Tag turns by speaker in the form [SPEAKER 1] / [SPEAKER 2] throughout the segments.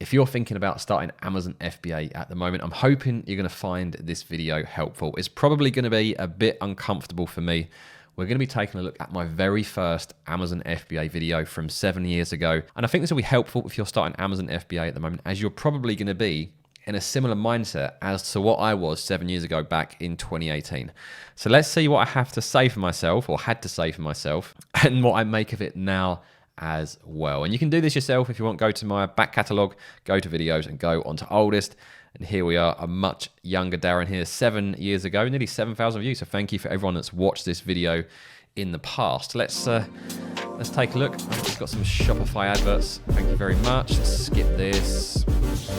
[SPEAKER 1] If you're thinking about starting Amazon FBA at the moment, I'm hoping you're going to find this video helpful. It's probably going to be a bit uncomfortable for me. We're going to be taking a look at my very first Amazon FBA video from 7 years ago. And I think this will be helpful if you're starting Amazon FBA at the moment, as you're probably going to be in a similar mindset as to what I was 7 years ago back in 2018. So let's see what I have to say for myself, or had to say for myself, and what I make of it now as well. And you can do this yourself if you want. Go to my back catalogue, go to videos and go onto oldest. And here we are, a much younger Darren here, 7 years ago, nearly 7,000 views. So thank you for everyone that's watched this video in the past. Let's take a look. I've just got some Shopify adverts. Thank you very much. Let's skip this.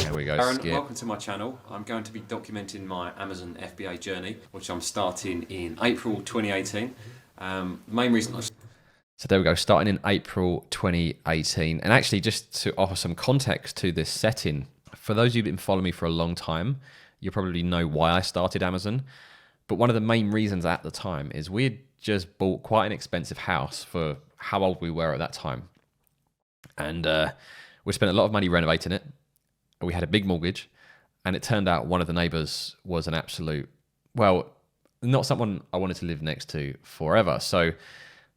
[SPEAKER 1] There we go.
[SPEAKER 2] Aaron,
[SPEAKER 1] skip.
[SPEAKER 2] Welcome to my channel. I'm going to be documenting my Amazon FBA journey, which I'm starting in April 2018. The main reason
[SPEAKER 1] So there we go, starting in April 2018. And actually, just to offer some context to this setting, for those of you who've been following me for a long time, you probably know why I started Amazon. But one of the main reasons at the time is we had just bought quite an expensive house for how old we were at that time. And we spent a lot of money renovating it. We had a big mortgage. And it turned out one of the neighbors was an absolute, well, not someone I wanted to live next to forever. So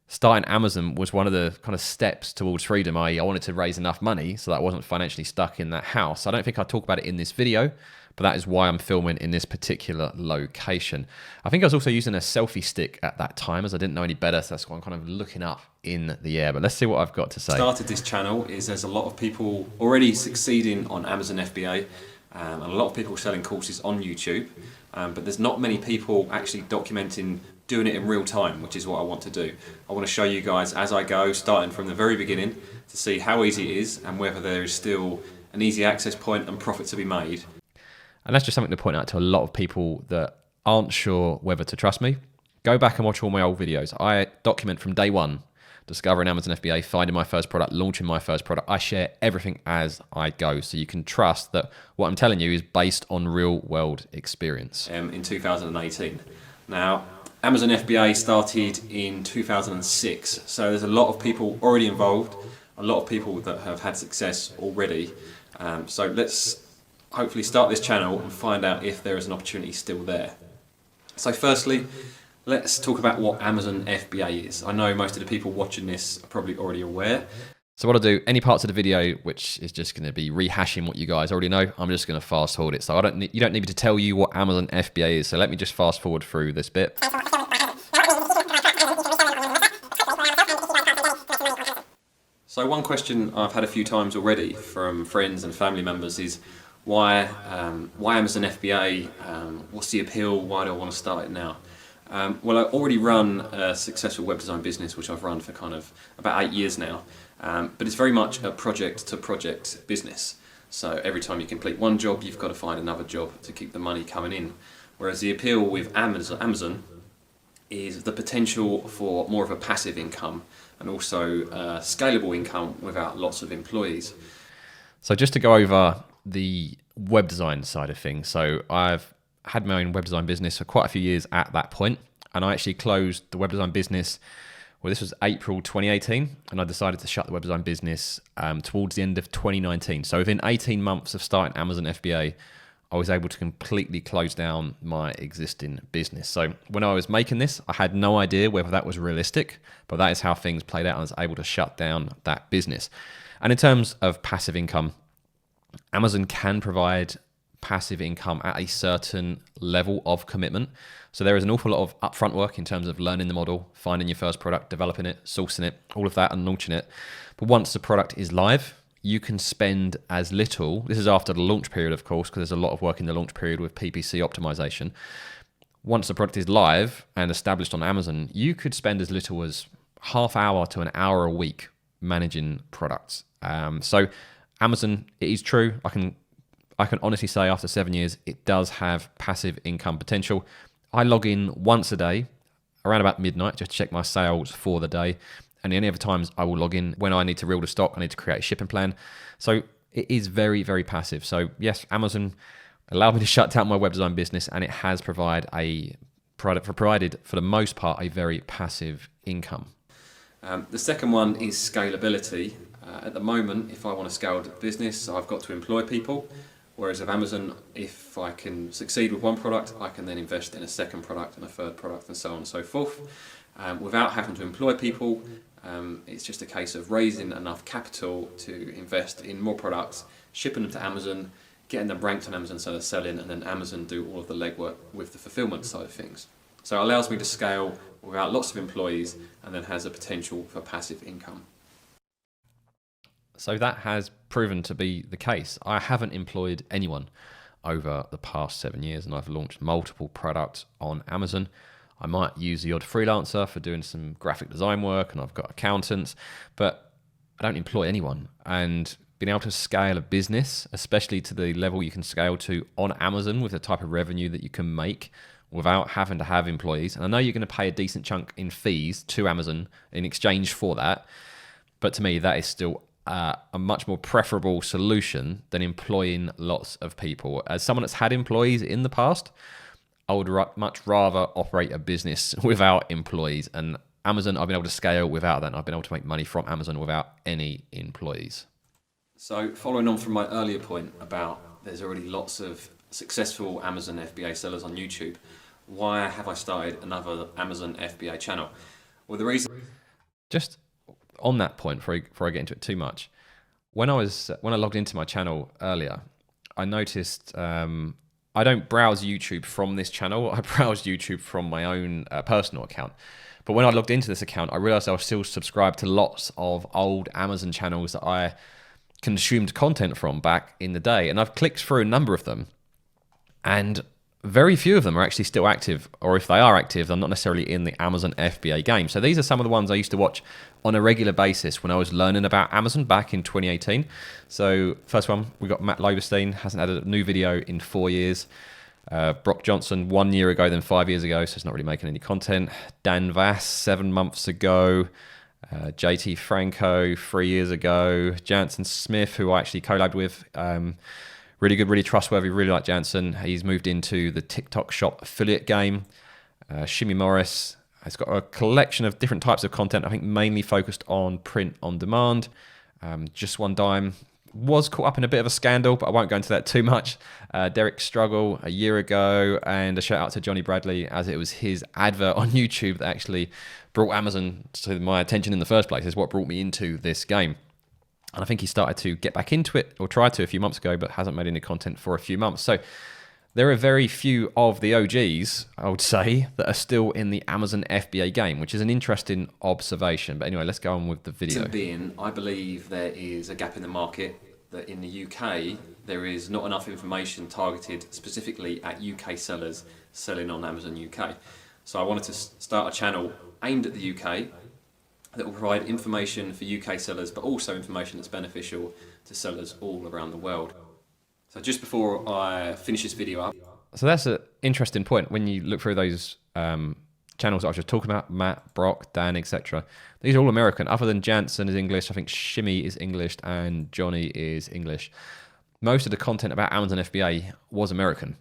[SPEAKER 1] starting Amazon was one of the kind of steps towards freedom. I wanted to raise enough money so that I wasn't financially stuck in that house. I don't think I talk about it in this video, but that is why I'm filming in this particular location. I think I was also using a selfie stick at that time as I didn't know any better, so that's why I'm kind of looking up in the air. But let's see what I've got to say.
[SPEAKER 2] Started this channel is there's a lot of people already succeeding on Amazon FBA, and a lot of people selling courses on YouTube, but there's not many people actually documenting doing it in real time, which is what I want to do. I want to show you guys as I go, starting from the very beginning, to see how easy it is and whether there is still an easy access point and profit to be made.
[SPEAKER 1] And that's just something to point out to a lot of people that aren't sure whether to trust me. Go back and watch all my old videos. I document from day one, discovering Amazon FBA, finding my first product, launching my first product. I share everything as I go, so you can trust that what I'm telling you is based on real world experience.
[SPEAKER 2] In 2018. Now, Amazon FBA started in 2006, so there's a lot of people already involved, a lot of people that have had success already. So let's hopefully start this channel and find out if there is an opportunity still there. So firstly, let's talk about what Amazon FBA is. I know most of the people watching this are probably already aware.
[SPEAKER 1] So what I'll do, any parts of the video which is just going to be rehashing what you guys already know, I'm just going to fast forward it. So you don't need me to tell you what Amazon FBA is. So let me just fast forward through this bit.
[SPEAKER 2] So one question I've had a few times already from friends and family members is why Amazon FBA? What's the appeal? Why do I want to start it now? Well, I already run a successful web design business, which I've run for kind of about 8 years now. But it's very much a project-to-project business. So every time you complete one job, you've got to find another job to keep the money coming in. Whereas the appeal with Amazon is the potential for more of a passive income and also scalable income without lots of employees.
[SPEAKER 1] So just to go over the web design side of things. So I've had my own web design business for quite a few years at that point, and I actually closed the web design business. Well, this was April 2018, and I decided to shut the web design business towards the end of 2019. So within 18 months of starting Amazon FBA, I was able to completely close down my existing business. So when I was making this, I had no idea whether that was realistic, but that is how things played out. I was able to shut down that business. And in terms of passive income, Amazon can provide passive income at a certain level of commitment. So there is an awful lot of upfront work in terms of learning the model, finding your first product, developing it, sourcing it, all of that, and launching it. But once the product is live, you can spend as little, this is after the launch period, of course, because there's a lot of work in the launch period with PPC optimization. Once the product is live and established on Amazon, you could spend as little as half hour to an hour a week managing products. So Amazon, it is true. I can honestly say after 7 years, it does have passive income potential. I log in once a day, around about midnight, just to check my sales for the day. And the only other times I will log in when I need to reel the stock, I need to create a shipping plan. So it is very, very passive. So yes, Amazon allowed me to shut down my web design business, and it has provided for the most part a very passive income.
[SPEAKER 2] The second one is scalability. At the moment, if I want to scale the business, I've got to employ people. Whereas with Amazon, if I can succeed with one product, I can then invest in a second product and a third product and so on and so forth. Without having to employ people, it's just a case of raising enough capital to invest in more products, shipping them to Amazon, getting them ranked on Amazon so they're selling, and then Amazon do all of the legwork with the fulfillment side of things. So it allows me to scale without lots of employees and then has a potential for passive income.
[SPEAKER 1] So that has proven to be the case. I haven't employed anyone over the past 7 years, and I've launched multiple products on Amazon. I might use the odd freelancer for doing some graphic design work, and I've got accountants, but I don't employ anyone. And being able to scale a business, especially to the level you can scale to on Amazon with the type of revenue that you can make without having to have employees. And I know you're going to pay a decent chunk in fees to Amazon in exchange for that, but to me, that is still a much more preferable solution than employing lots of people. As someone that's had employees in the past, I would much rather operate a business without employees. And Amazon, I've been able to scale without that. And I've been able to make money from Amazon without any employees.
[SPEAKER 2] So following on from my earlier point about there's already lots of successful Amazon FBA sellers on YouTube, why have I started another Amazon FBA channel? Well, the reason...
[SPEAKER 1] Just on that point, before I get into it too much, when I logged into my channel earlier, I noticed I don't browse YouTube from this channel. I browse YouTube from my own personal account. But when I logged into this account, I realized I was still subscribed to lots of old Amazon channels that I consumed content from back in the day. And I've clicked through a number of them, and very few of them are actually still active, or if they are active, they're not necessarily in the Amazon FBA game. So these are some of the ones I used to watch on a regular basis when I was learning about Amazon back in 2018. So first one, we got Matt Loberstein, hasn't had a new video in 4 years. Brock Johnson 1 year ago, then 5 years ago, so it's not really making any content. Dan Vass 7 months ago. JT Franco 3 years ago. Jansen Smith, who I actually collabed with. Really good, really trustworthy, really like Jansen. He's moved into the TikTok shop affiliate game. Shimmy Morris has got a collection of different types of content, I think mainly focused on print on demand. Just One Dime was caught up in a bit of a scandal, but I won't go into that too much. Derek Struggle a year ago, and a shout out to Johnny Bradley, as it was his advert on YouTube that actually brought Amazon to my attention in the first place. It's what brought me into this game. And I think he started to get back into it, or tried to a few months ago, but hasn't made any content for a few months. So there are very few of the OGs, I would say, that are still in the Amazon FBA game, which is an interesting observation. But anyway, let's go on with the video.
[SPEAKER 2] Being, I believe there is a gap in the market, that in the UK, there is not enough information targeted specifically at UK sellers selling on Amazon UK. So I wanted to start a channel aimed at the UK that will provide information for UK sellers, but also information that's beneficial to sellers all around the world. So just before I finish this video up.
[SPEAKER 1] So that's an interesting point. When you look through those channels that I was just talking about, Matt, Brock, Dan, etc., these are all American. Other than Jansen is English, I think Shimmy is English, and Johnny is English. Most of the content about Amazon FBA was American.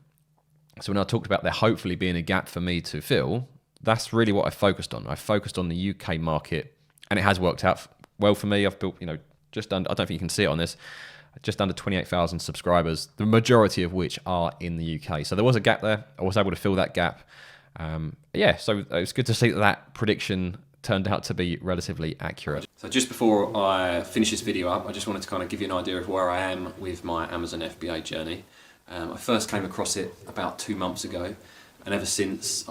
[SPEAKER 1] So when I talked about there hopefully being a gap for me to fill, that's really what I focused on. I focused on the UK market, and it has worked out well for me. I've built, just under, I don't think you can see it on this, just under 28,000 subscribers, the majority of which are in the UK. So there was a gap there. I was able to fill that gap. So it was good to see that prediction turned out to be relatively accurate.
[SPEAKER 2] So just before I finish this video up, I just wanted to kind of give you an idea of where I am with my Amazon FBA journey. I first came across it about 2 months ago, and ever since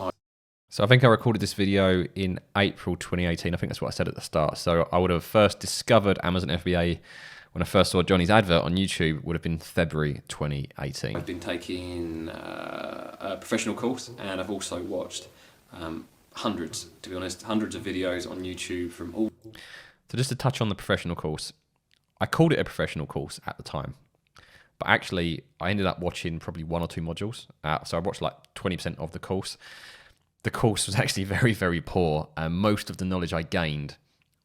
[SPEAKER 1] So I think I recorded this video in April 2018. I think that's what I said at the start. So I would have first discovered Amazon FBA when I first saw Johnny's advert on YouTube, would have been February 2018.
[SPEAKER 2] I've been taking a professional course, and I've also watched hundreds of videos on YouTube from all.
[SPEAKER 1] So just to touch on the professional course, I called it a professional course at the time, but actually I ended up watching probably 1 or 2 modules. So I watched like 20% of the course. The course was actually very, very poor, and most of the knowledge I gained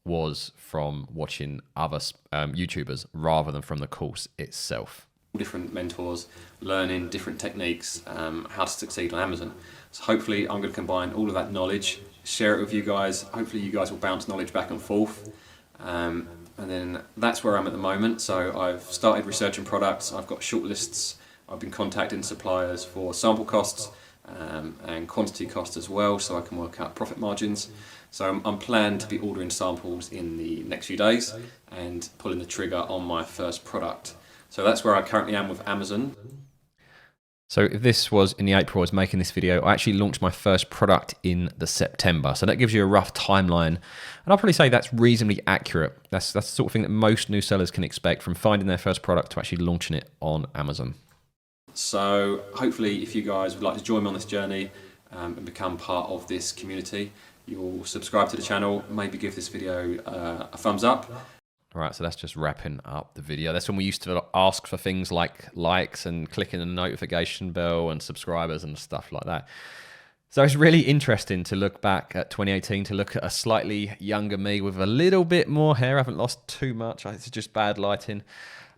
[SPEAKER 1] was from watching other YouTubers rather than from the course itself.
[SPEAKER 2] Different mentors, learning different techniques, how to succeed on Amazon. So hopefully I'm going to combine all of that knowledge, share it with you guys. Hopefully you guys will bounce knowledge back and forth. And then that's where I'm at the moment. So I've started researching products, I've got shortlists, I've been contacting suppliers for sample costs and quantity costs as well, so I can work out profit margins. So I'm planned to be ordering samples in the next few days and pulling the trigger on my first product. So that's where I currently am with Amazon.
[SPEAKER 1] So if this was in the April I was making this video, I actually launched my first product in the September. So that gives you a rough timeline. And I'll probably say that's reasonably accurate. That's the sort of thing that most new sellers can expect from finding their first product to actually launching it on Amazon.
[SPEAKER 2] So hopefully if you guys would like to join me on this journey and become part of this community, you'll subscribe to the channel, maybe give this video a thumbs up.
[SPEAKER 1] All right, so that's just wrapping up the video. That's when we used to ask for things like likes and clicking the notification bell and subscribers and stuff like that. So it's really interesting to look back at 2018, to look at a slightly younger me with a little bit more hair. I haven't lost too much. It's just bad lighting.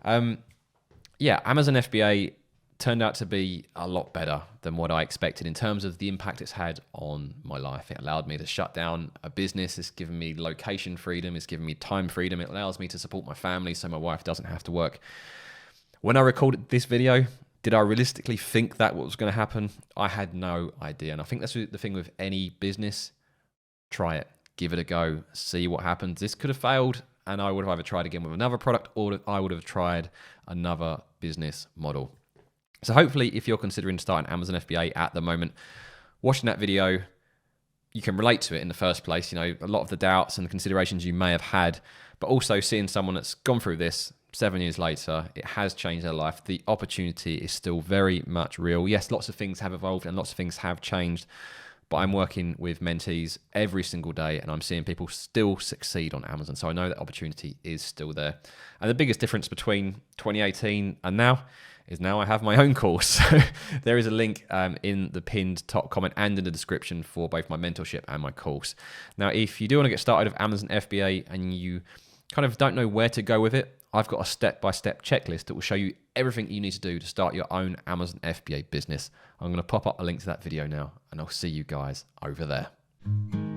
[SPEAKER 1] Yeah, Amazon FBA turned out to be a lot better than what I expected in terms of the impact it's had on my life. It allowed me to shut down a business. It's given me location freedom. It's given me time freedom. It allows me to support my family so my wife doesn't have to work. When I recorded this video, did I realistically think that what was going to happen? I had no idea. And I think that's the thing with any business. Try it. Give it a go. See what happens. This could have failed and I would have either tried again with another product or I would have tried another business model. So hopefully if you're considering starting Amazon FBA at the moment, watching that video, you can relate to it in the first place. You know, a lot of the doubts and the considerations you may have had, but also seeing someone that's gone through this 7 years later, it has changed their life. The opportunity is still very much real. Yes, lots of things have evolved and lots of things have changed, but I'm working with mentees every single day and I'm seeing people still succeed on Amazon. So I know that opportunity is still there. And the biggest difference between 2018 and now is now I have my own course. So there is a link in the pinned top comment and in the description for both my mentorship and my course. Now, if you do want to get started with Amazon FBA and you kind of don't know where to go with it, I've got a step-by-step checklist that will show you everything you need to do to start your own Amazon FBA business. I'm going to pop up a link to that video now and I'll see you guys over there.